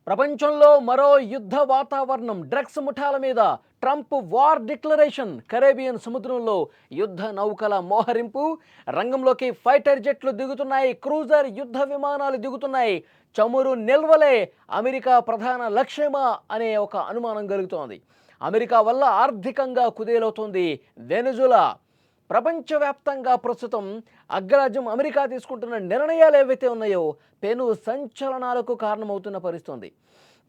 ప్రపంచంలో మరో యుద్ధ వాతావరణం. డ్రగ్స్ ముఠాల మీద ట్రంప్ వార్ డిక్లరేషన్. కరేబియన్ సముద్రంలో యుద్ధ నౌకల మోహరింపు. రంగంలోకి ఫైటర్ జెట్లు దిగుతున్నాయి, క్రూజర్ యుద్ధ విమానాలు దిగుతున్నాయి. చమురు నిల్వలే అమెరికా ప్రధాన లక్ష్యమా అనే ఒక అనుమానం కలుగుతోంది. అమెరికా వల్ల ఆర్థికంగా కుదేలవుతోంది వెనెజులా. ప్రపంచవ్యాప్తంగా ప్రస్తుతం అగ్రరాజ్యం అమెరికా తీసుకుంటున్న నిర్ణయాలు ఏవైతే ఉన్నాయో పెను సంచలనాలకు కారణమవుతున్న పరిస్థితుంది.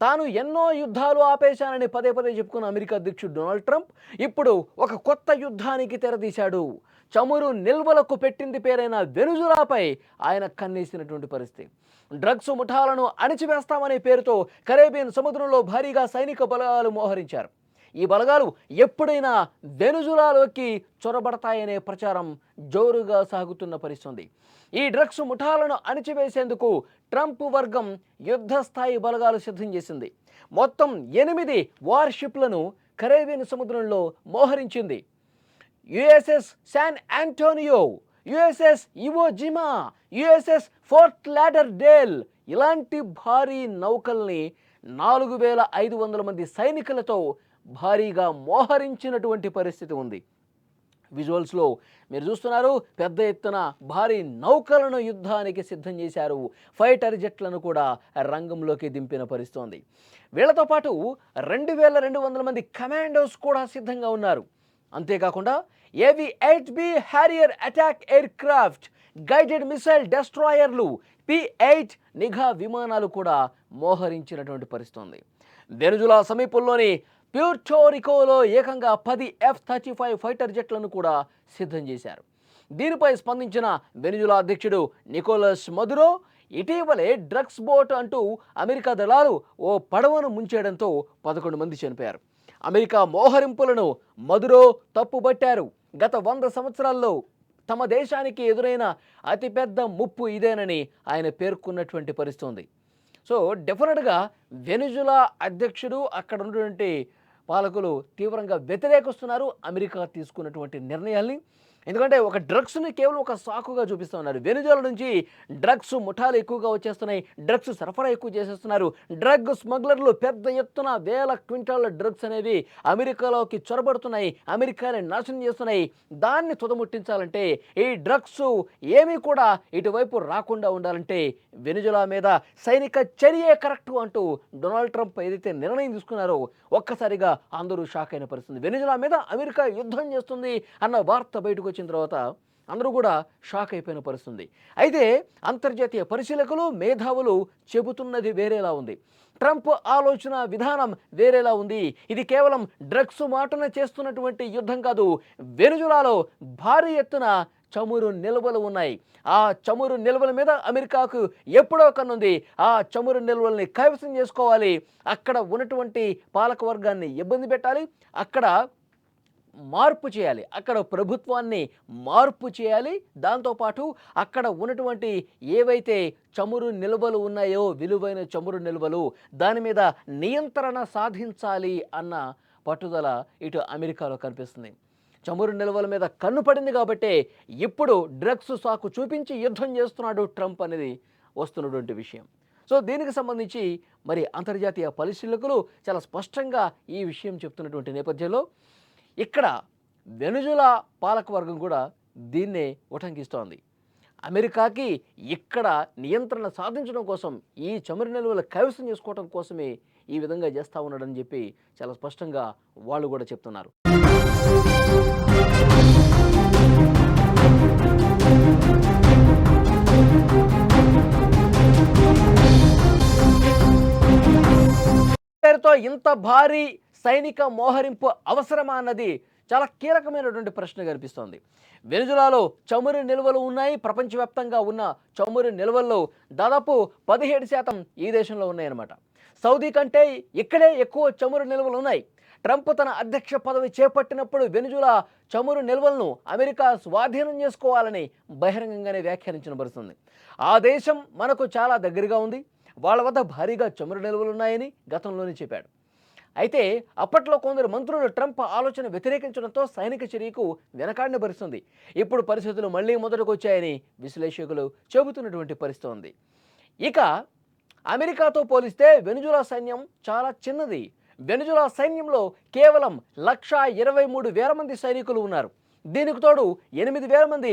తాను ఎన్నో యుద్ధాలు ఆపేశానని పదే పదే చెప్పుకున్న అమెరికా అధ్యక్షుడు డొనాల్డ్ ట్రంప్ ఇప్పుడు ఒక కొత్త యుద్ధానికి తెరదీశాడు. చమురు నిల్వలకు పెట్టింది పేరైన వెనుజులాపై ఆయన కన్నేసినటువంటి పరిస్థితి. డ్రగ్స్ ముఠాలను అణిచివేస్తామనే పేరుతో కరేబియన్ సముద్రంలో భారీగా సైనిక బలగాలు మోహరించారు. ఈ బలగాలు ఎప్పుడైనా వెనుజులాలోకి చొరబడతాయనే ప్రచారం జోరుగా సాగుతున్న పరిస్థితి. ఈ డ్రగ్స్ ముఠాలను అణిచివేసేందుకు ట్రంప్ వర్గం యుద్ధ స్థాయి బలగాలు సిద్ధం చేసింది. మొత్తం 8 వార్షిప్లను కరేబియన్ సముద్రంలో మోహరించింది. USS San Antonio, USS Iwo Jima, USS Fort Lauderdale ఇలాంటి భారీ నౌకల్ని 4500 మంది సైనికులతో భారీగా మోహరించినటువంటి పరిస్థితి ఉంది. విజువల్స్లో మీరు చూస్తున్నారు, పెద్ద ఎత్తున భారీ నౌకలను యుద్ధానికి సిద్ధం చేశారు. ఫైటర్ జెట్లను కూడా రంగంలోకి దింపిన పరిస్థితి. వీళ్లతో పాటు 2200 మంది కమాండోస్ కూడా సిద్ధంగా ఉన్నారు. అంతేకాకుండా AV-8B Harrier attack aircraft, guided missile డెస్ట్రాయర్లు, P-8 నిఘా విమానాలు కూడా మోహరించినటువంటి పరిస్థితి. వెనుజులా సమీపంలోని ప్యూర్టోరికోలో ఏకంగా 10 F-35 ఫైటర్ జెట్లను కూడా సిద్ధం చేశారు. దీనిపై స్పందించిన వెనుజులా అధ్యక్షుడు నికోలస్ మదురో ఇటీవలే డ్రగ్స్ బోట్ అంటూ అమెరికా దళాలు ఓ పడవను ముంచేయడంతో 11 మంది చనిపోయారు. అమెరికా మోహరింపులను మదురో తప్పుబట్టారు. గత 100 సంవత్సరాల్లో తమ దేశానికి ఎదురైన అతిపెద్ద ముప్పు ఇదేనని ఆయన పేర్కొన్నటువంటి పరిస్థితి. సో డెఫినెట్గా వెనుజులా అధ్యక్షుడు, అక్కడ ఉన్నటువంటి పాలకులు తీవ్రంగా వ్యతిరేకిస్తున్నారు అమెరికా తీసుకున్నటువంటి నిర్ణయాల్ని. ఎందుకంటే ఒక డ్రగ్స్ని కేవలం ఒక సాకుగా చూపిస్తూ ఉన్నారు. వెనుజులా నుంచి డ్రగ్స్ ముఠాలు ఎక్కువగా వచ్చేస్తున్నాయి, డ్రగ్స్ సరఫరా ఎక్కువ చేసేస్తున్నారు. డ్రగ్ స్మగ్లర్లు పెద్ద ఎత్తున వేల క్వింటాల డ్రగ్స్ అనేవి అమెరికాలోకి చొరబడుతున్నాయి, అమెరికాని నాశనం చేస్తున్నాయి. దాన్ని తుదముట్టించాలంటే, ఈ డ్రగ్స్ ఏమీ కూడా ఇటువైపు రాకుండా ఉండాలంటే వెనుజులా మీద సైనిక చర్యే కరెక్టు అంటూ డొనాల్డ్ ట్రంప్ ఏదైతే నిర్ణయం తీసుకున్నారో ఒక్కసారిగా అందరూ షాక్ అయిన పరిస్థితి. వెనుజులా మీద అమెరికా యుద్ధం చేస్తుంది అన్న వార్త బయటకు వచ్చిన తర్వాత అందరూ కూడా షాక్ అయిపోయిన పరిస్థితి. అయితే అంతర్జాతీయ పరిశీలకులు, మేధావులు చెబుతున్నది వేరేలా ఉంది. ట్రంప్ ఆలోచన విధానం వేరేలా ఉంది. ఇది కేవలం డ్రగ్స్ మాటన చేస్తున్నటువంటి యుద్ధం కాదు. వెనుజులాలో భారీ ఎత్తున చమురు నిల్వలు ఉన్నాయి. ఆ చమురు నిల్వల మీద అమెరికాకు ఎప్పుడో కన్నుంది. ఆ చమురు నిల్వల్ని కైవసం చేసుకోవాలి, అక్కడ ఉన్నటువంటి పాలక వర్గాన్ని ఇబ్బంది పెట్టాలి, అక్కడ మార్పు చేయాలి, అక్కడ ప్రభుత్వాన్ని మార్పు చేయాలి. దాంతోపాటు అక్కడ ఉన్నటువంటి ఏవైతే చమురు నిల్వలు ఉన్నాయో, విలువైన చమురు నిల్వలు, దాని మీద నియంత్రణ సాధించాలి అన్న పట్టుదల ఇటు అమెరికాలో కనిపిస్తుంది. చమురు నిల్వల మీద కన్ను పడింది కాబట్టే ఇప్పుడు డ్రగ్స్ సాకు చూపించి యుద్ధం చేస్తున్నాడు ట్రంప్ అనేది వస్తున్నటువంటి విషయం. సో దీనికి సంబంధించి మరి అంతర్జాతీయ పరిశీలకులు చాలా స్పష్టంగా ఈ విషయం చెప్తున్నటువంటి నేపథ్యంలో ఇక్కడ వెనుజులా పాలకవర్గం కూడా దీన్నే ఉటంకిస్తోంది. అమెరికాకి ఇక్కడ నియంత్రణ సాధించడం కోసం, ఈ చమురు నిల్వలు కైవసం చేసుకోవడం కోసమే ఈ విధంగా చేస్తూ ఉన్నాడని చెప్పి చాలా స్పష్టంగా వాళ్ళు కూడా చెప్తున్నారు. పేరుతో ఇంత భారీ సైనిక మోహరింపు అవసరమా అన్నది చాలా కీలకమైనటువంటి ప్రశ్న కనిపిస్తోంది. వెనుజులాలో చమురు నిల్వలు ఉన్నాయి. ప్రపంచవ్యాప్తంగా ఉన్న చమురు నిల్వల్లో దాదాపు 17% ఈ దేశంలో ఉన్నాయన్నమాట. సౌదీ కంటే ఇక్కడే ఎక్కువ చమురు నిల్వలు ఉన్నాయి. ట్రంప్ తన అధ్యక్ష పదవి చేపట్టినప్పుడు వెనుజులా చమురు నిల్వలను అమెరికా స్వాధీనం చేసుకోవాలని బహిరంగంగానే వ్యాఖ్యానించిన పరిస్థితుంది. ఆ దేశం మనకు చాలా దగ్గరగా ఉంది, వాళ్ళ వద్ద భారీగా చమురు నిల్వలు ఉన్నాయని గతంలోనే చెప్పాడు. అయితే అప్పట్లో కొందరు మంత్రులు ట్రంప్ ఆలోచన వ్యతిరేకించడంతో సైనిక చర్యకు వెనకాడిన పరిస్థితుంది. ఇప్పుడు పరిస్థితులు మళ్ళీ మొదటికి వచ్చాయని విశ్లేషకులు చెబుతున్నటువంటి పరిస్థితి ఉంది. ఇక అమెరికాతో పోలిస్తే వెనుజులా సైన్యం చాలా చిన్నది. వెనుజులా సైన్యంలో కేవలం 1,23,000 మంది సైనికులు ఉన్నారు. దీనికి తోడు 8,000 మంది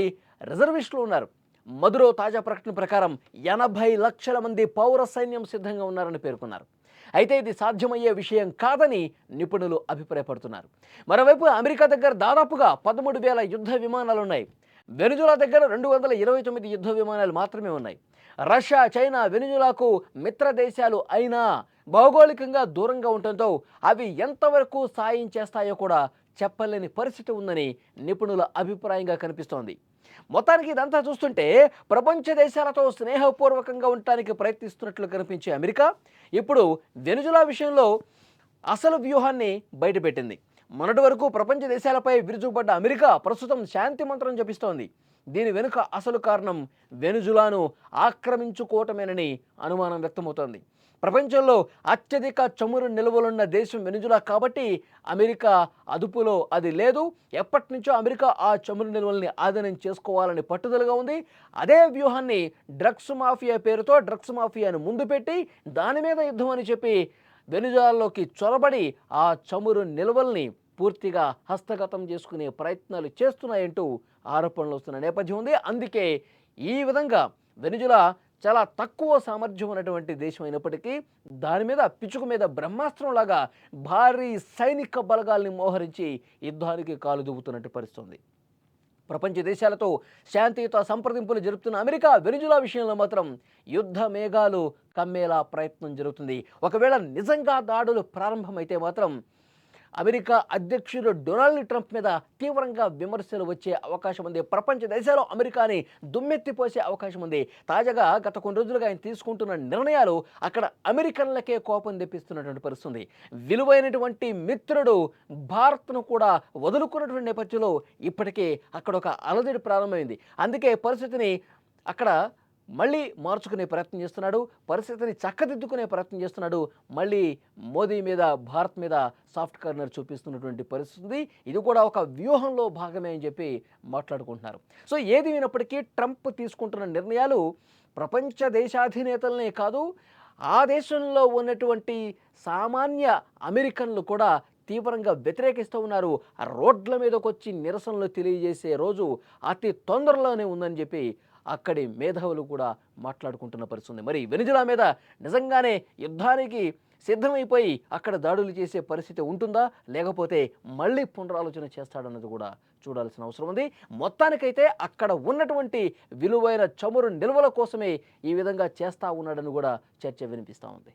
రిజర్విస్టులు ఉన్నారు. మదురో తాజా ప్రకటన ప్రకారం 80 లక్షల మంది పౌర సైన్యం సిద్ధంగా ఉన్నారని పేర్కొన్నారు. అయితే ఇది సాధ్యమయ్యే విషయం కాదని నిపుణులు అభిప్రాయపడుతున్నారు. మరోవైపు అమెరికా దగ్గర దాదాపుగా 13,000 యుద్ధ విమానాలున్నాయి. వెనుజులా దగ్గర 229 యుద్ధ విమానాలు మాత్రమే ఉన్నాయి. రష్యా, చైనా వెనుజులాకు మిత్ర దేశాలు అయినా భౌగోళికంగా దూరంగా ఉండటంతో అవి ఎంతవరకు సాయం చేస్తాయో కూడా చెప్పలేని పరిస్థితి ఉందని నిపుణుల అభిప్రాయంగా కనిపిస్తోంది. మొత్తానికి ఇదంతా చూస్తుంటే ప్రపంచ దేశాలతో స్నేహపూర్వకంగా ఉండటానికి ప్రయత్నిస్తున్నట్లు కనిపించే అమెరికా ఇప్పుడు వెనుజులా విషయంలో అసలు వ్యూహాన్ని బయటపెట్టింది. మొన్నటి వరకు ప్రపంచ దేశాలపై విరుచుకుపడ్డ అమెరికా ప్రస్తుతం శాంతి మంత్రం జపిస్తోంది. దీని వెనుక అసలు కారణం వెనుజులాను ఆక్రమించుకోవటమేనని అనుమానం వ్యక్తమవుతోంది. ప్రపంచంలో అత్యధిక చమురు నిల్వలున్న దేశం వెనుజులా కాబట్టి అమెరికా అదుపులో అది లేదు. ఎప్పటి నుంచో అమెరికా ఆ చమురు నిల్వల్ని ఆధీనం చేసుకోవాలని పట్టుదలగా ఉంది. అదే వ్యూహాన్ని డ్రగ్స్ మాఫియా పేరుతో డ్రగ్స్ మాఫియాను ముందు పెట్టి దాని మీద యుద్ధం అని చెప్పి వెనుజులాలోకి చొరబడి ఆ చమురు నిల్వల్ని పూర్తిగా హస్తగతం చేసుకునే ప్రయత్నాలు చేస్తున్నాయంటూ ఆరోపణలు వస్తున్న నేపథ్యం ఉంది. అందుకే ఈ విధంగా వెనుజులా చాలా తక్కువ సామర్థ్యం ఉన్నటువంటి దేశం అయినప్పటికీ దాని మీద పిచ్చుక మీద బ్రహ్మాస్త్రంలాగా భారీ సైనిక బలగాల్ని మోహరించి యుద్ధానికి కాలు దువ్వుతున్నట్టు పరిస్థితుంది. ప్రపంచ దేశాలతో శాంతియుత సంప్రదింపులు జరుపుతున్న అమెరికా వెనుజులా విషయంలో మాత్రం యుద్ధ మేఘాలు కమ్మేలా ప్రయత్నం జరుగుతుంది. ఒకవేళ నిజంగా దాడులు ప్రారంభమైతే మాత్రం అమెరికా అధ్యక్షుడు డొనాల్డ్ ట్రంప్ మీద తీవ్రంగా విమర్శలు వచ్చే అవకాశం ఉంది. ప్రపంచ దేశాలు అమెరికాని దుమ్మెత్తిపోసే అవకాశం ఉంది. తాజాగా గత కొన్ని రోజులుగా ఆయన తీసుకుంటున్న నిర్ణయాలు అక్కడ అమెరికన్లకే కోపం తెప్పిస్తున్నటువంటి పరిస్థితుంది. విలువైనటువంటి మిత్రుడు భారత్ను కూడా వదులుకున్నటువంటి నేపథ్యంలో ఇప్పటికే అక్కడ ఒక అలజడి ప్రారంభమైంది. అందుకే పరిస్థితిని అక్కడ మళ్ళీ మార్చుకునే ప్రయత్నం చేస్తున్నాడు. పరిస్థితిని చక్కదిద్దుకునే ప్రయత్నం చేస్తున్నాడు. మళ్ళీ మోదీ మీద భారత్ మీద సాఫ్ట్ కార్నర్ చూపిస్తున్నటువంటి పరిస్థితి. ఇది కూడా ఒక వ్యూహంలో భాగమే అని చెప్పి మాట్లాడుకుంటున్నారు. సో ఏది అయినప్పటికీ ట్రంప్ తీసుకుంటున్న నిర్ణయాలు ప్రపంచ దేశాధినేతలనే కాదు, ఆ దేశంలో ఉన్నటువంటి సామాన్య అమెరికన్లు కూడా తీవ్రంగా వ్యతిరేకిస్తూ ఉన్నారు. ఆ రోడ్ల మీదకి వచ్చి నిరసనలు తెలియజేసే రోజు అతి తొందరలోనే ఉందని చెప్పి అక్కడి మేధావులు కూడా మాట్లాడుకుంటున్న పరిస్థితుంది. మరి వెనుజులా మీద నిజంగానే యుద్ధానికి సిద్ధమైపోయి అక్కడ దాడులు చేసే పరిస్థితి ఉంటుందా, లేకపోతే మళ్ళీ పునరాలోచన చేస్తాడన్నది కూడా చూడాల్సిన అవసరం ఉంది. మొత్తానికైతే అక్కడ ఉన్నటువంటి విలువైన చమురు నిల్వల కోసమే ఈ విధంగా చేస్తూ ఉన్నాడని కూడా చర్చ వినిపిస్తూ ఉంది.